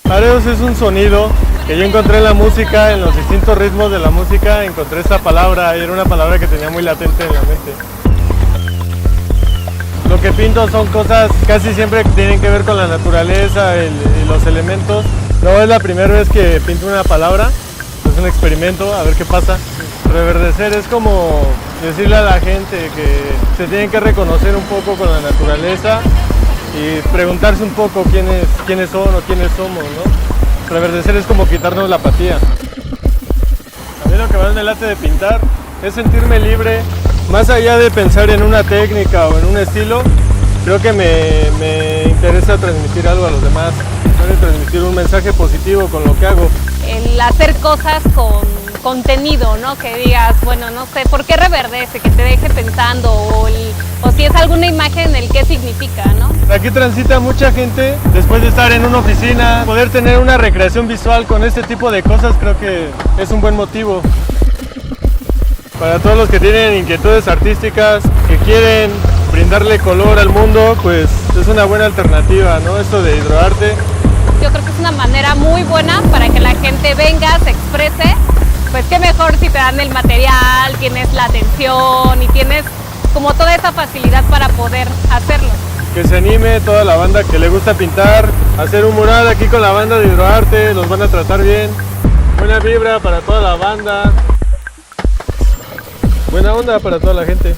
Mareos es un sonido que yo encontré en la música, en los distintos ritmos de la música, encontré esta palabra y era una palabra que tenía muy latente en la mente. Lo que pinto son cosas casi siempre que tienen que ver con la naturaleza y los elementos. No es la primera vez que pinto una palabra, es un experimento, a ver qué pasa. Reverdecer es como decirle a la gente que se tienen que reconocer un poco con la naturaleza y preguntarse un poco quiénes son o quiénes somos, ¿no? Reverdecer es como quitarnos la apatía. A mí lo que más me late de pintar es sentirme libre, más allá de pensar en una técnica o en un estilo, creo que me interesa transmitir algo a los demás, transmitir un mensaje positivo con lo que hago. El hacer cosas con contenido, ¿no? Que digas, bueno, no sé, ¿por qué reverdece? Que te deje pensando o si es alguna imagen, el qué significa, ¿no? Aquí transita mucha gente, después de estar en una oficina, poder tener una recreación visual con este tipo de cosas creo que es un buen motivo. Para todos los que tienen inquietudes artísticas, que quieren brindarle color al mundo, pues es una buena alternativa, ¿no? Esto de hidroarte. Yo creo que es una manera muy buena para que la gente venga, se exprese. Pues qué mejor si te dan el material, tienes la atención y tienes como toda esa facilidad para poder hacerlo. Que se anime toda la banda que le gusta pintar, hacer un mural aquí con la banda de Hidroarte, los van a tratar bien. Buena vibra para toda la banda. Buena onda para toda la gente.